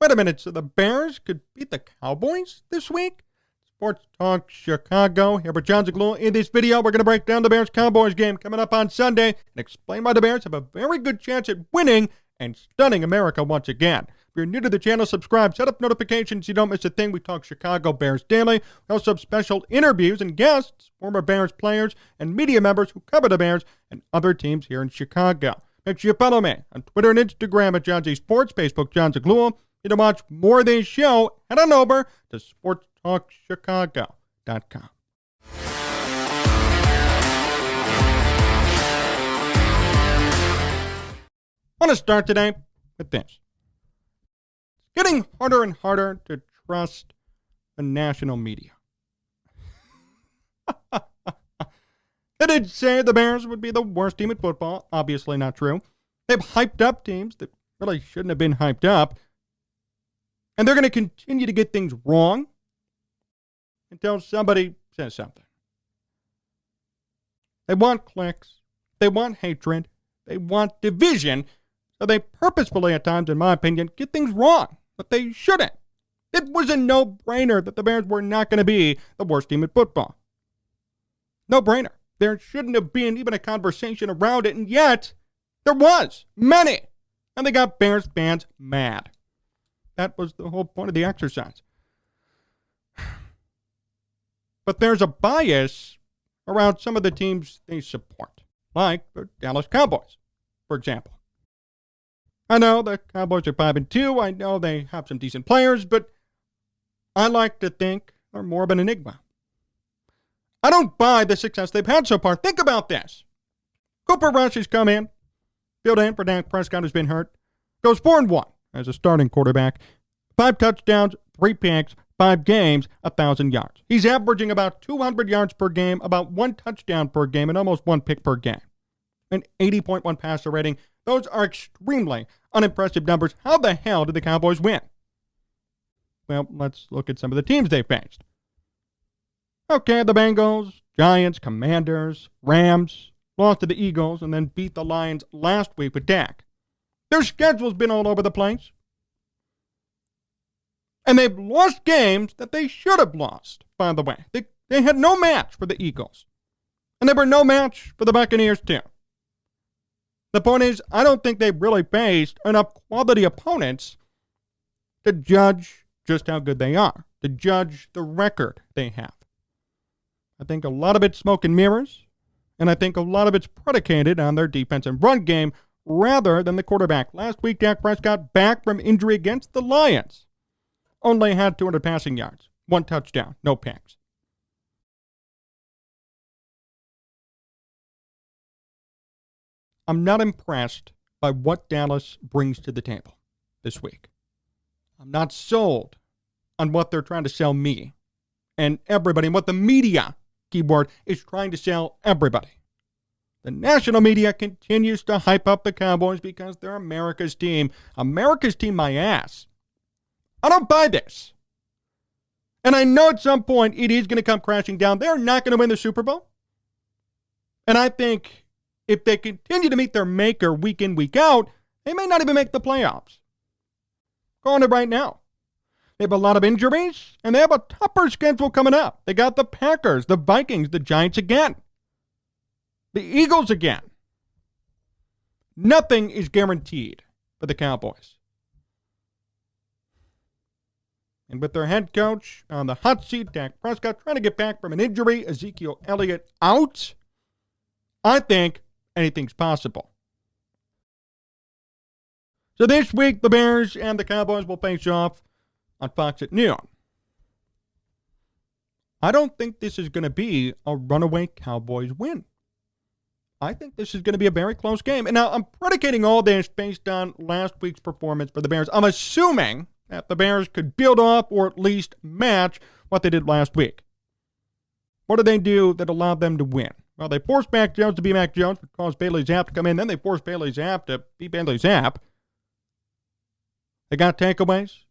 Wait a minute, so the Bears could beat the Cowboys this week? Sports Talk Chicago, here with Jon Zaghloul. In this video, we're going to break down the Bears-Cowboys game coming up on Sunday and explain why the Bears have a very good chance at winning and stunning America once again. If you're new to the channel, subscribe, set up notifications so you don't miss a thing. We talk Chicago Bears daily. We also have special interviews and guests, former Bears players and media members who cover the Bears and other teams here in Chicago. Make sure you follow me on Twitter and Instagram at Jon Z Sports, Facebook Jon Zaghloul. To watch more of this show, head on over to sportstalkchicago.com. I want to start today with this. It's getting harder and harder to trust the national media. They did say the Bears would be the worst team in football. Obviously not true. They've hyped up teams that really shouldn't have been hyped up. And they're going to continue to get things wrong until somebody says something. They want clicks. They want hatred. They want division. So they purposefully, at times, in my opinion, get things wrong. But they shouldn't. It was a no-brainer that the Bears were not going to be the worst team in football. No-brainer. There shouldn't have been even a conversation around it, and yet there was. Many. And they got Bears fans mad. That was the whole point of the exercise. But there's a bias around some of the teams they support, like the Dallas Cowboys, for example. I know the Cowboys are 5-2. I know they have some decent players, but I like to think they're more of an enigma. I don't buy the success they've had so far. Think about this. Cooper Rush has come in, filled in for Dak Prescott, who's been hurt, goes 4-1. As a starting quarterback, 5 touchdowns, 3 picks, 5 games, 1,000 yards. He's averaging about 200 yards per game, about 1 touchdown per game, and almost 1 pick per game. An 80.1 passer rating. Those are extremely unimpressive numbers. How the hell did the Cowboys win? Well, let's look at some of the teams they faced. Okay, the Bengals, Giants, Commanders, Rams, lost to the Eagles, and then beat the Lions last week with Dak. Their schedule's been all over the place. And they've lost games that they should have lost, by the way. They had no match for the Eagles. And they were no match for the Buccaneers, too. The point is, I don't think they've really faced enough quality opponents to judge just how good they are, to judge the record they have. I think a lot of it's smoke and mirrors, and I think a lot of it's predicated on their defense and run game rather than the quarterback. Last week, Dak Prescott, back from injury against the Lions, only had 200 passing yards, 1 touchdown, no picks. I'm not impressed by what Dallas brings to the table this week. I'm not sold on what they're trying to sell me and everybody, and what the media, keyword, is trying to sell everybody. The national media continues to hype up the Cowboys because they're America's team. America's team, my ass. I don't buy this. And I know at some point it is going to come crashing down. They're not going to win the Super Bowl. And I think if they continue to meet their maker week in, week out, they may not even make the playoffs. Going it right now. They have a lot of injuries, and they have a tougher schedule coming up. They got the Packers, the Vikings, the Giants again. The Eagles again. Nothing is guaranteed for the Cowboys. And with their head coach on the hot seat, Dak Prescott, trying to get back from an injury, Ezekiel Elliott out, I think anything's possible. So this week, the Bears and the Cowboys will face off on Fox at noon. I don't think this is going to be a runaway Cowboys win. I think this is going to be a very close game. And now I'm predicating all this based on last week's performance for the Bears. I'm assuming that the Bears could build off or at least match what they did last week. What did they do that allowed them to win? Well, they forced Mac Jones to be Mac Jones, which caused Bailey Zapp to come in. Then they forced Bailey Zapp to be Bailey Zapp. They got takeaways.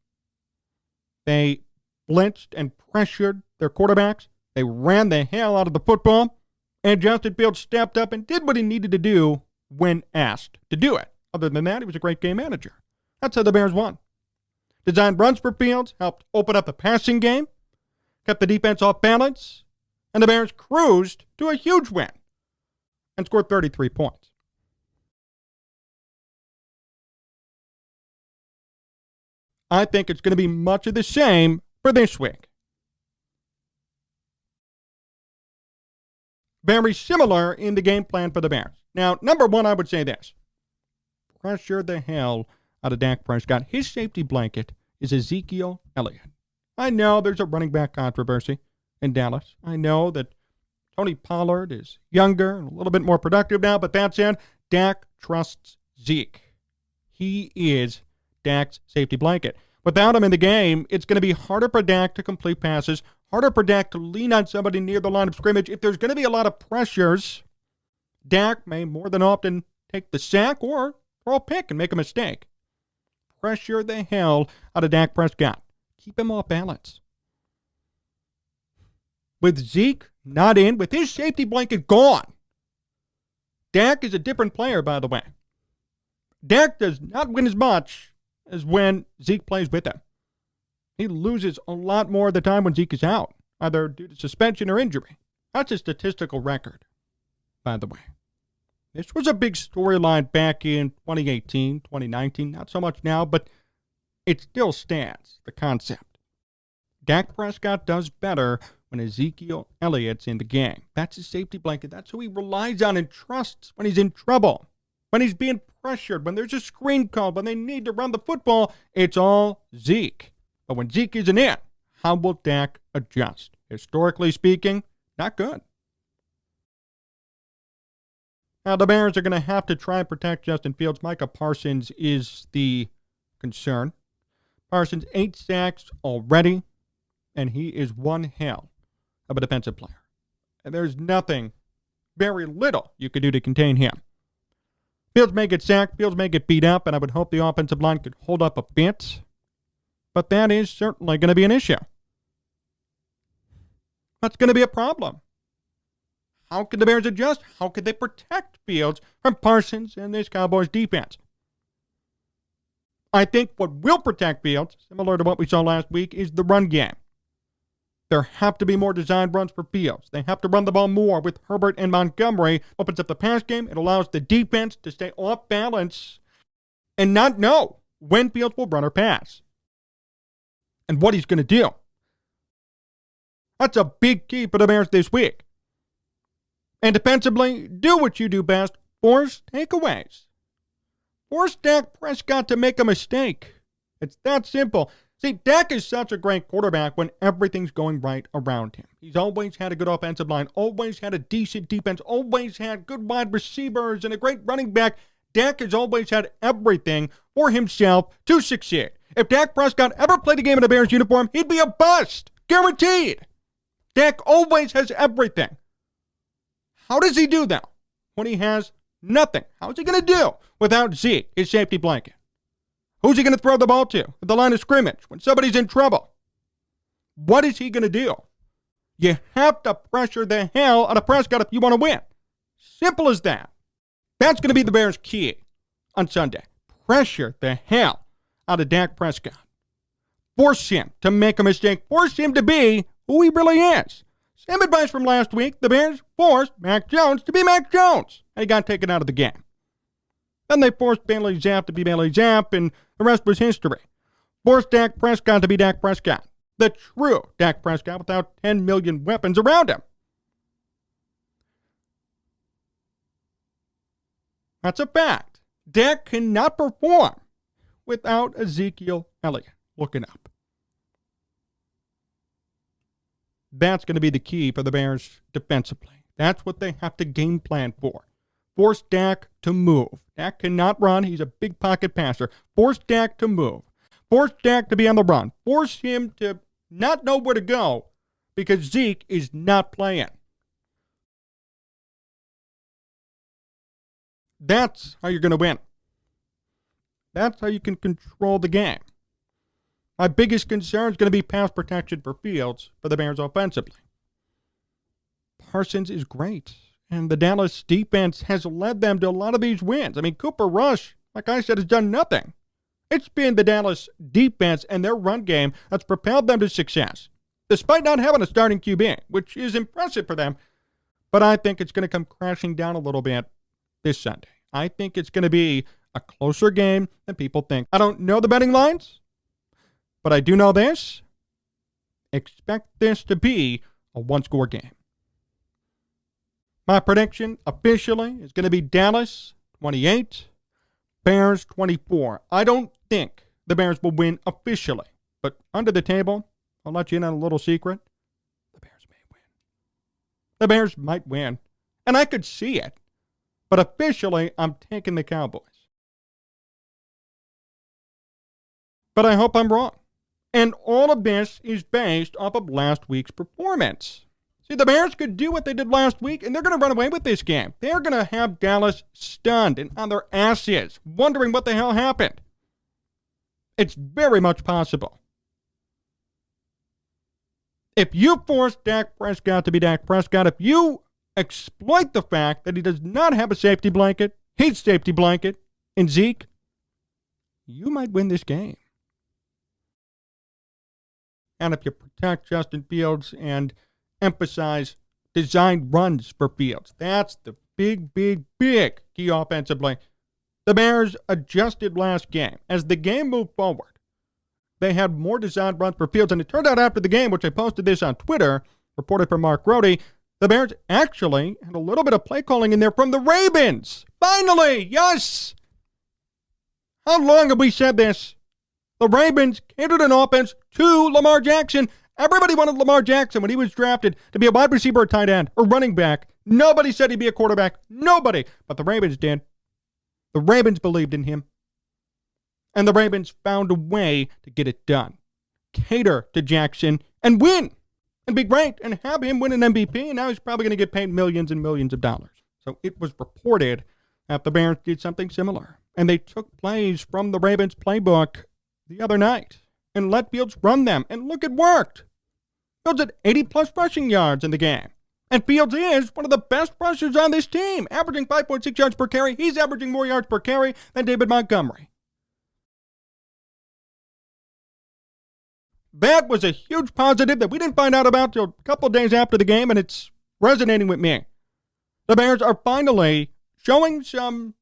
They blitzed and pressured their quarterbacks. They ran the hell out of the football. And Justin Fields stepped up and did what he needed to do when asked to do it. Other than that, he was a great game manager. That's how the Bears won. designed runs for Fields, helped open up the passing game, kept the defense off balance, and the Bears cruised to a huge win and scored 33 points. I think it's going to be much of the same for this week. Very similar in the game plan for the Bears. Now, number one, I would say this. Pressure the hell out of Dak Prescott. His safety blanket is Ezekiel Elliott. I know there's a running back controversy in Dallas. I know that Tony Pollard is younger and a little bit more productive now, but that said, Dak trusts Zeke. He is Dak's safety blanket. Without him in the game, it's going to be harder for Dak to complete passes, harder for Dak to lean on somebody near the line of scrimmage. If there's going to be a lot of pressures, Dak may more than often take the sack or throw a pick and make a mistake. Pressure the hell out of Dak Prescott. Keep him off balance. With Zeke not in, with his safety blanket gone, Dak is a different player, by the way. Dak does not win as much as when Zeke plays with him. He loses a lot more of the time when Zeke is out, either due to suspension or injury. That's a statistical record, by the way. This was a big storyline back in 2018, 2019, not so much now, but it still stands, the concept. Dak Prescott does better when Ezekiel Elliott's in the game. That's his safety blanket. That's who he relies on and trusts when he's in trouble. When he's being pressured, when there's a screen call, when they need to run the football, it's all Zeke. But when Zeke isn't in, how will Dak adjust? Historically speaking, not good. Now, the Bears are going to have to try and protect Justin Fields. Micah Parsons is the concern. Parsons, 8 sacks already, and he is one hell of a defensive player. And there's nothing, very little, you could do to contain him. Fields may get sacked, Fields may get beat up, and I would hope the offensive line could hold up a bit. But that is certainly going to be an issue. That's going to be a problem. How could the Bears adjust? How could they protect Fields from Parsons and this Cowboys defense? I think what will protect Fields, similar to what we saw last week, is the run game. There have to be more designed runs for Fields. They have to run the ball more with Herbert and Montgomery. Opens up the pass game. It allows the defense to stay off balance and not know when Fields will run or pass and what he's going to do. That's a big key for the Bears this week. And defensively, do what you do best. Force takeaways. Force Dak Prescott to make a mistake. It's that simple. See, Dak is such a great quarterback when everything's going right around him. He's always had a good offensive line, always had a decent defense, always had good wide receivers and a great running back. Dak has always had everything for himself to succeed. If Dak Prescott ever played a game in a Bears uniform, he'd be a bust. Guaranteed. Dak always has everything. How does he do that when he has nothing? How's he going to do without Zeke, his safety blanket? Who's he going to throw the ball to at the line of scrimmage when somebody's in trouble? What is he going to do? You have to pressure the hell out of Prescott if you want to win. Simple as that. That's going to be the Bears' key on Sunday. Pressure the hell out of Dak Prescott. Force him to make a mistake. Force him to be who he really is. Same advice from last week. The Bears forced Mac Jones to be Mac Jones. And he got taken out of the game. Then they forced Bailey Zapp to be Bailey Zapp, and the rest was history. Forced Dak Prescott to be Dak Prescott. The true Dak Prescott without 10 million weapons around him. That's a fact. Dak cannot perform without Ezekiel Elliott. Look it up. That's going to be the key for the Bears defensively. That's what they have to game plan for. Force Dak to move. Dak cannot run. He's a big pocket passer. Force Dak to move. Force Dak to be on the run. Force him to not know where to go because Zeke is not playing. That's how you're going to win. That's how you can control the game. My biggest concern is going to be pass protection for Fields for the Bears offensively. Parsons is great, and the Dallas defense has led them to a lot of these wins. I mean, Cooper Rush, like I said, has done nothing. It's been the Dallas defense and their run game that's propelled them to success, despite not having a starting QB, which is impressive for them. But I think it's going to come crashing down a little bit this Sunday. I think it's going to be a closer game than people think. I don't know the betting lines, but I do know this. Expect this to be a one-score game. My prediction officially is going to be Dallas 28, Bears 24. I don't think the Bears will win officially, but under the table, I'll let you in on a little secret. The Bears may win. The Bears might win, and I could see it, but officially, I'm taking the Cowboys. But I hope I'm wrong. And all of this is based off of last week's performance. See, the Bears could do what they did last week, and they're going to run away with this game. They're going to have Dallas stunned and on their asses, wondering what the hell happened. It's very much possible. If you force Dak Prescott to be Dak Prescott, if you exploit the fact that he does not have a safety blanket, his safety blanket, in Zeke, you might win this game. And if you protect Justin Fields and emphasize designed runs for Fields, that's the big key offensively. The Bears adjusted last game. As the game moved forward, they had more designed runs for Fields. And it turned out after the game, which I posted this on Twitter, reported from Mark Grody, the Bears actually had a little bit of play calling in there from the Ravens. Finally, yes! How long have we said this? The Ravens catered an offense to Lamar Jackson. Everybody wanted Lamar Jackson when he was drafted to be a wide receiver or tight end or running back. Nobody said he'd be a quarterback. Nobody. But the Ravens did. The Ravens believed in him. And the Ravens found a way to get it done. Cater to Jackson and win. And be great. And have him win an MVP. And now he's probably going to get paid millions and millions of dollars. So it was reported that the Bears did something similar. And they took plays from the Ravens playbook the other night and let Fields run them. And look, it worked. Fields had 80-plus rushing yards in the game. And Fields is one of the best rushers on this team, averaging 5.6 yards per carry. He's averaging more yards per carry than David Montgomery. That was a huge positive that we didn't find out about till a couple of days after the game, and it's resonating with me. The Bears are finally showing some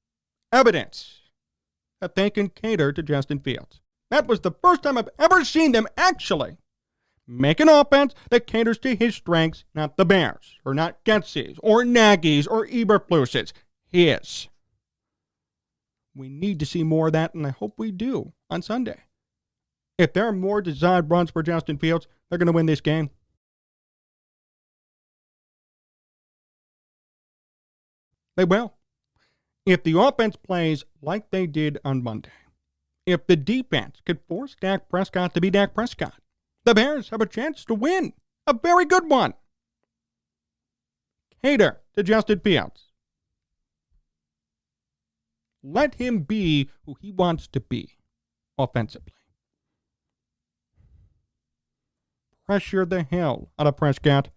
evidence that they can cater to Justin Fields. That was the first time I've ever seen them actually make an offense that caters to his strengths, not the Bears, or not Getsy's, or Nagy's, or Eberflus's. His. We need to see more of that, and I hope we do on Sunday. If there are more designed runs for Justin Fields, they're going to win this game. They will. If the offense plays like they did on Monday, if the defense could force Dak Prescott to be Dak Prescott, the Bears have a chance to win. A very good one. Cater to Justin Fields. Let him be who he wants to be offensively. Pressure the hell out of Prescott.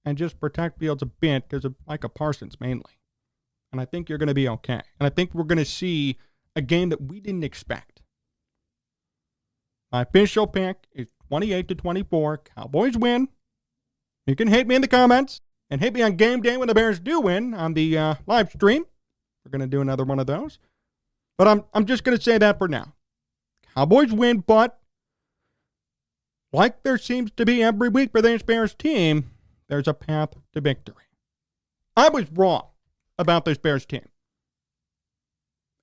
And just protect Fields a bit because of Micah Parsons mainly. And I think you're going to be okay. And I think we're going to see a game that we didn't expect. My official pick is 28-24. Cowboys win. You can hate me in the comments and hate me on game day when the Bears do win on the live stream. We're going to do another one of those. But I'm just going to say that for now. Cowboys win, but like there seems to be every week for this Bears team, there's a path to victory. I was wrong about this Bears team.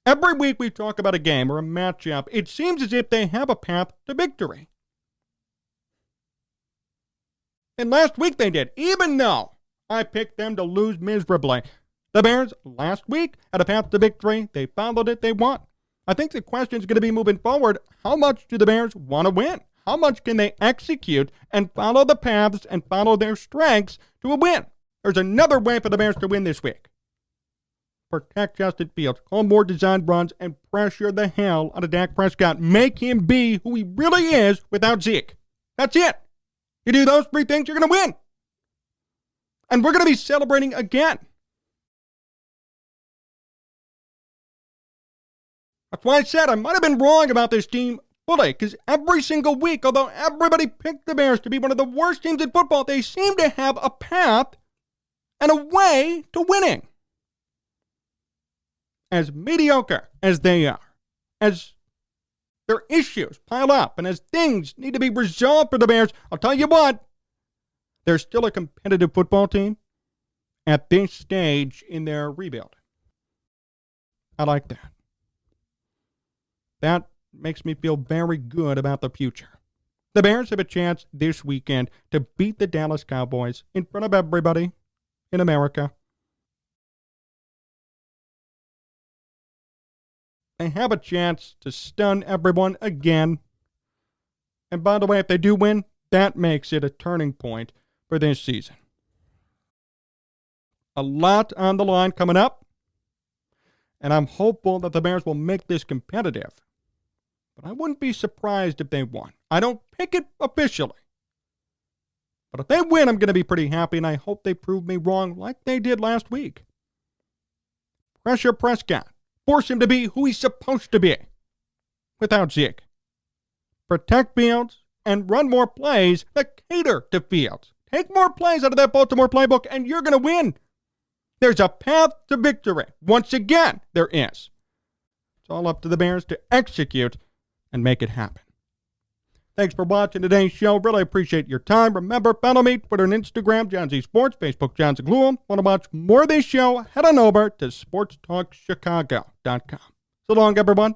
Every week we talk about a game or a matchup, it seems as if they have a path to victory. And last week they did, even though I picked them to lose miserably. The Bears last week had a path to victory. They followed it. They won. I think the question is going to be moving forward, how much do the Bears want to win? How much can they execute and follow the paths and follow their strengths to a win? There's another way for the Bears to win this week. Protect Justin Fields, call more designed runs, and pressure the hell out of Dak Prescott. Make him be who he really is without Zeke. That's it. You do those three things, you're going to win. And we're going to be celebrating again. That's why I said I might have been wrong about this team fully, because every single week, although everybody picked the Bears to be one of the worst teams in football, they seem to have a path and a way to winning. As mediocre as they are, as their issues pile up, and as things need to be resolved for the Bears, I'll tell you what, they're still a competitive football team at this stage in their rebuild. I like that. That makes me feel very good about the future. The Bears have a chance this weekend to beat the Dallas Cowboys in front of everybody in America. They have a chance to stun everyone again. And by the way, if they do win, that makes it a turning point for this season. A lot on the line coming up, and I'm hopeful that the Bears will make this competitive. But I wouldn't be surprised if they won. I don't pick it officially. But if they win, I'm going to be pretty happy, and I hope they prove me wrong like they did last week. Pressure Prescott. Force him to be who he's supposed to be without Zeke. Protect Fields and run more plays that cater to Fields. Take more plays out of that Baltimore playbook, and you're going to win. There's a path to victory. Once again, there is. It's all up to the Bears to execute and make it happen. Thanks for watching today's show. Really appreciate your time. Remember, follow me, Twitter and Instagram, Jon Z Sports, Facebook, Jon Zaghloul. Want to watch more of this show? Head on over to sportstalkchicago.com. So long, everyone.